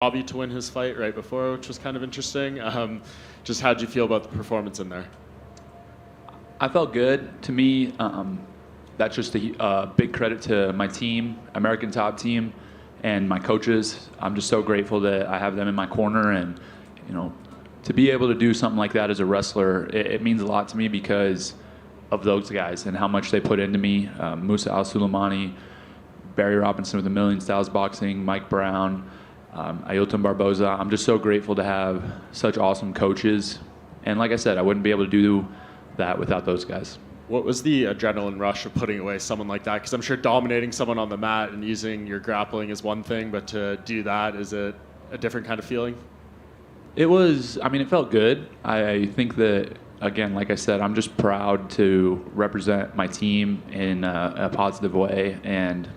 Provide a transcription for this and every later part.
Bobby to win his fight right before, which was kind of interesting. Just how'd you feel about the performance in there? I felt good. To me, that's just a big credit to my team, American Top Team, and my coaches. I'm just so grateful that I have them in my corner, and to be able to do something like that as a wrestler, it means a lot to me because of those guys and how much they put into me. Musa Al-Suleimani, Barry Robinson with a Million Styles Boxing, Mike Brown, Ayotum Barboza. I'm just so grateful to have such awesome coaches. And like I said, I wouldn't be able to do that without those guys. What was the adrenaline rush of putting away someone like that? Because I'm sure dominating someone on the mat and using your grappling is one thing, but to do that, is it a different kind of feeling? It felt good. I think that, again, like I said, I'm just proud to represent my team in a positive way. And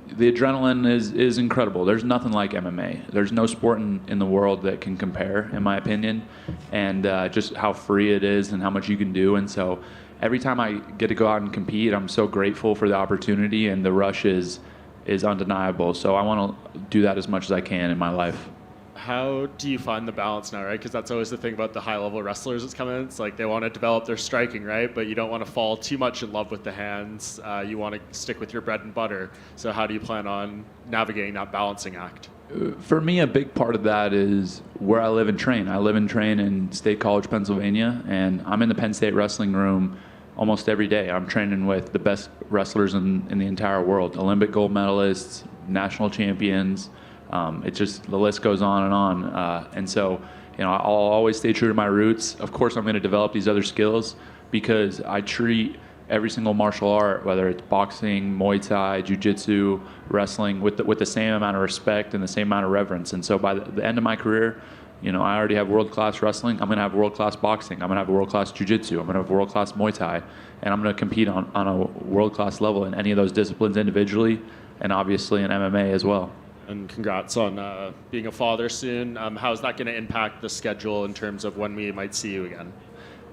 the adrenaline is incredible. There's nothing like MMA. There's no sport in the world that can compare, in my opinion, and just how free it is and how much you can do. And so every time I get to go out and compete, I'm so grateful for the opportunity, and the rush is undeniable. So I want to do that as much as I can in my life. How do you find the balance now, right? Because that's always the thing about the high-level wrestlers that's come in. It's like they want to develop their striking, right? But you don't want to fall too much in love with the hands. You want to stick with your bread and butter. So how do you plan on navigating that balancing act? For me, a big part of that is where I live and train. I live and train in State College, Pennsylvania, and I'm in the Penn State wrestling room almost every day. I'm training with the best wrestlers in the entire world, Olympic gold medalists, national champions. It's just, the list goes on and on. And so, I'll always stay true to my roots. Of course, I'm going to develop these other skills because I treat every single martial art, whether it's boxing, Muay Thai, Jiu-Jitsu, wrestling, with the same amount of respect and the same amount of reverence. And so by the end of my career, I already have world-class wrestling. I'm going to have world-class boxing. I'm going to have world-class Jiu-Jitsu. I'm going to have world-class Muay Thai. And I'm going to compete on a world-class level in any of those disciplines individually and obviously in MMA as well. And congrats on being a father soon. How is that going to impact the schedule in terms of when we might see you again?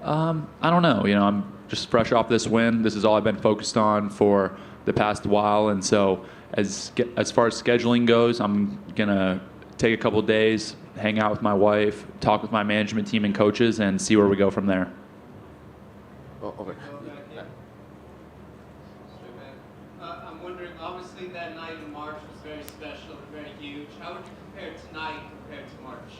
I don't know. I'm just fresh off this win. This is all I've been focused on for the past while. And so as far as scheduling goes, I'm going to take a couple of days, hang out with my wife, talk with my management team and coaches, and see where we go from there. Oh, okay. I'm wondering, obviously that night in March was very special and very huge. How would you compare tonight compared to March?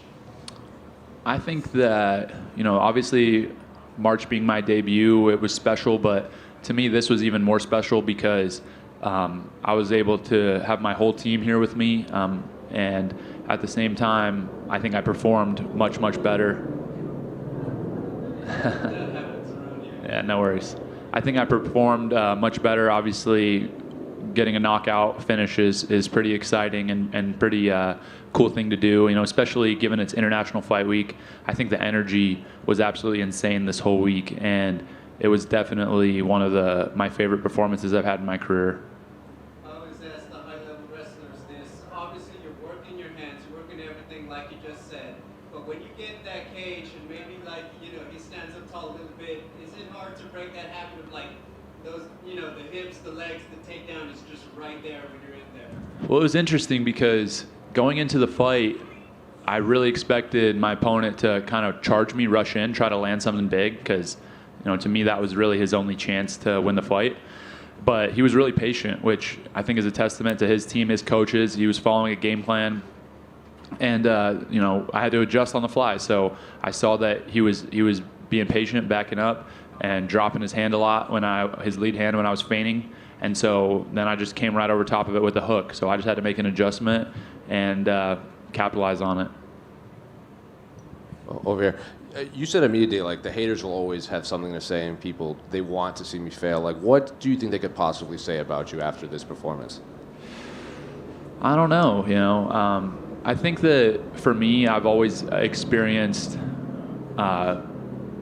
I think that, obviously March being my debut, it was special, but to me this was even more special because I was able to have my whole team here with me, and at the same time, I think I performed much, much better. Yeah, no worries. I think I performed much better. Obviously, getting a knockout finish is pretty exciting and pretty cool thing to do, especially given it's International Fight Week. I think the energy was absolutely insane this whole week, and it was definitely one of my favorite performances I've had in my career. I always ask the high-level wrestlers this. Obviously, you're working your hands, you're working everything like you just said, but when you get in that cage and maybe he stands up tall a little bit, is it hard to break that habit of those, the hips, the legs, the takedown is just right there when you're in there? Well, it was interesting because going into the fight, I really expected my opponent to kind of charge me, rush in, try to land something big because, to me that was really his only chance to win the fight. But he was really patient, which I think is a testament to his team, his coaches. He was following a game plan. And, I had to adjust on the fly. So I saw that he was being patient, backing up, and dropping his hand a lot his lead hand when I was feigning. And so then I just came right over top of it with a hook. So I just had to make an adjustment and capitalize on it. Over here. You said immediately, the haters will always have something to say, and people, they want to see me fail. What do you think they could possibly say about you after this performance? I don't know, I think that for me, I've always experienced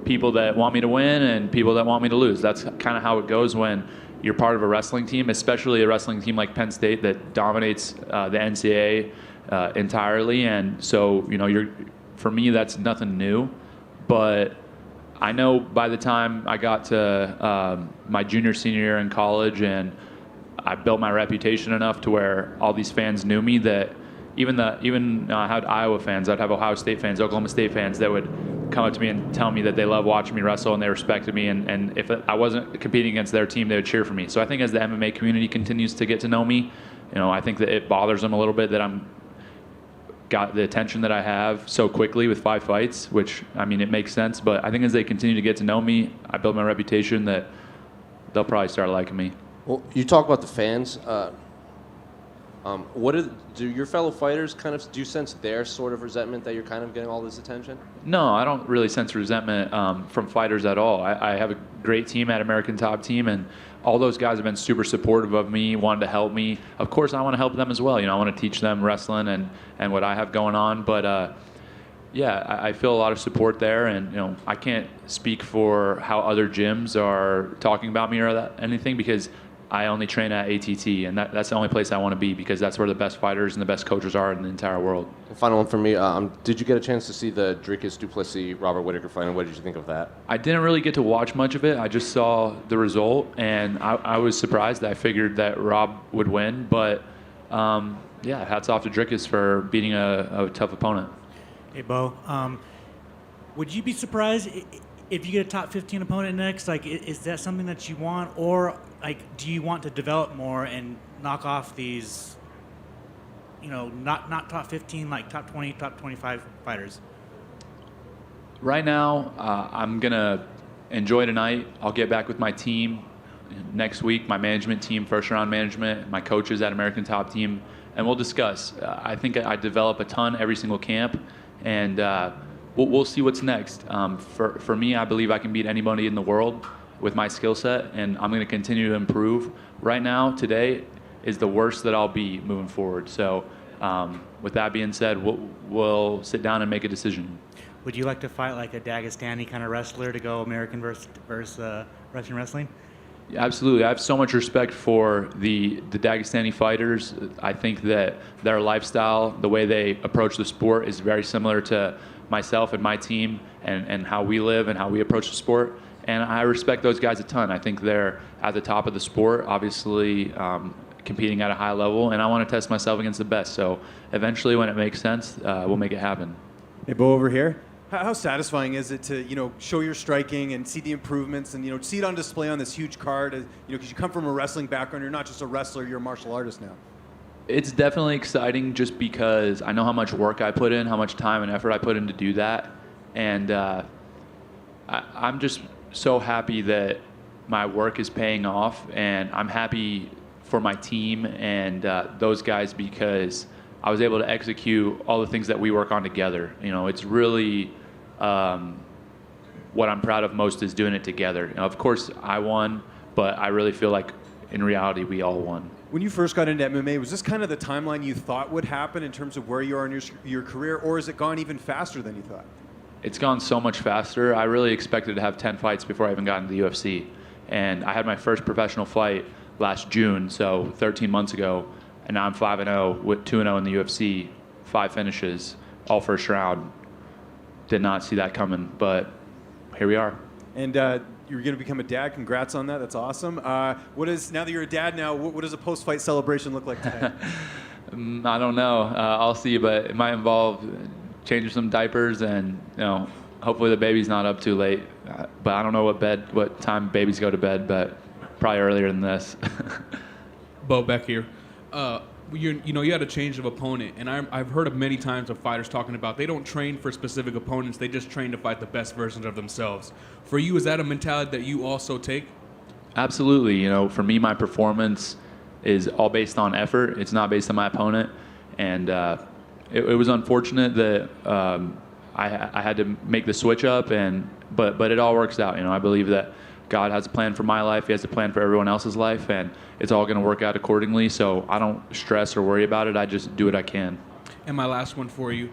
people that want me to win and people that want me to lose. That's kind of how it goes when you're part of a wrestling team, especially a wrestling team like Penn State that dominates the NCAA entirely. And so, for me, that's nothing new. But I know by the time I got to my junior, senior year in college, and I built my reputation enough to where all these fans knew me, that I had Iowa fans, I'd have Ohio State fans, Oklahoma State fans that would come up to me and tell me that they love watching me wrestle and they respected me, and if I wasn't competing against their team, they would cheer for me. So I think as the MMA community continues to get to know me, I think that it bothers them a little bit that I'm got the attention that I have so quickly with 5 fights, which, it makes sense. But I think as they continue to get to know me, I build my reputation that they'll probably start liking me. Well, you talk about the fans. Do your fellow fighters do you sense their sort of resentment that you're kind of getting all this attention? No, I don't really sense resentment from fighters at all. I have a great team at American Top Team, and all those guys have been super supportive of me, wanted to help me. Of course, I want to help them as well. I want to teach them wrestling and what I have going on. But I feel a lot of support there, and I can't speak for how other gyms are talking about me or anything, because I only train at ATT, and that's the only place I want to be, because that's where the best fighters and the best coaches are in the entire world. Final one for me. Did you get a chance to see the Dricus Duplessis Robert Whittaker fight, and what did you think of that? I didn't really get to watch much of it. I just saw the result, and I was surprised. I figured that Rob would win, but hats off to Dricus for beating a tough opponent. Hey, Bo. Would you be surprised if you get a top 15 opponent next? Is that something that you want, or do you want to develop more and knock off these, not top 15, like top 20, top 25 fighters? Right now, I'm going to enjoy tonight. I'll get back with my team next week, my management team, first round management, my coaches at American Top Team, and we'll discuss. I think I develop a ton every single camp, and we'll see what's next. For me, I believe I can beat anybody in the world with my skill set, and I'm going to continue to improve. Right now, today is the worst that I'll be moving forward. So with that being said, we'll sit down and make a decision. Would you like to fight like a Dagestani kind of wrestler to go American versus Russian wrestling? Absolutely. I have so much respect for the Dagestani fighters. I think that their lifestyle, the way they approach the sport, is very similar to myself and my team, and how we live and how we approach the sport. And I respect those guys a ton. I think they're at the top of the sport, obviously competing at a high level, and I want to test myself against the best. So eventually, when it makes sense, we'll make it happen. Hey, Bo, over here. How satisfying is it to show your striking and see the improvements and see it on display on this huge card? Because you come from a wrestling background, you're not just a wrestler, you're a martial artist now. It's definitely exciting, just because I know how much work I put in, how much time and effort I put in to do that, and I'm just so happy that my work is paying off, and I'm happy for my team and those guys, because I was able to execute all the things that we work on together. It's really what I'm proud of most is doing it together. Of course, I won, but I really feel like in reality we all won. When you first got into MMA, was this kind of the timeline you thought would happen in terms of where you are in your career, or has it gone even faster than you thought? It's gone so much faster. I really expected to have 10 fights before I even got into the UFC. And I had my first professional fight last June, so 13 months ago, and now I'm 5-0 with 2-0 in the UFC, 5 finishes, all first round. Did not see that coming, but here we are. And you're going to become a dad. Congrats on that. That's awesome. Now that you're a dad now, what does a post-fight celebration look like today? I don't know. I'll see, but it might involve changing some diapers, and hopefully the baby's not up too late. But I don't know what time babies go to bed, but probably earlier than this. Bo, back here. You had a change of opponent, and I've heard of many times of fighters talking about they don't train for specific opponents, they just train to fight the best versions of themselves. For you, is that a mentality that you also take? Absolutely. For me, my performance is all based on effort. It's not based on my opponent, and it was unfortunate that I had to make the switch up, but it all works out. I believe that God has a plan for my life. He has a plan for everyone else's life, and it's all going to work out accordingly. So I don't stress or worry about it. I just do what I can. And my last one for you.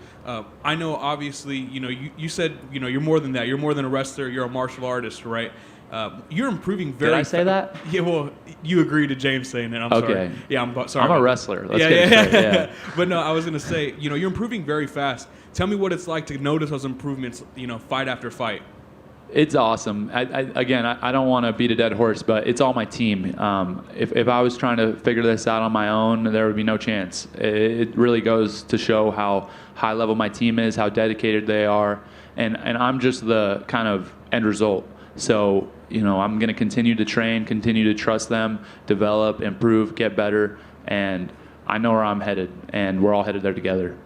I know, obviously, you said, you're more than that. You're more than a wrestler. You're a martial artist, right? You're improving very. Did I say that? Yeah, well, you agreed to James saying it. I'm sorry. Yeah, I'm sorry. I'm a wrestler. Let's get it straight. Yeah. But no, I was going to say, you're improving very fast. Tell me what it's like to notice those improvements, fight after fight. It's awesome. I don't want to beat a dead horse, but it's all my team. If I was trying to figure this out on my own, there would be no chance. It really goes to show how high level my team is, how dedicated they are, and I'm just the kind of end result. So, I'm going to continue to train, continue to trust them, develop, improve, get better, and I know where I'm headed, and we're all headed there together.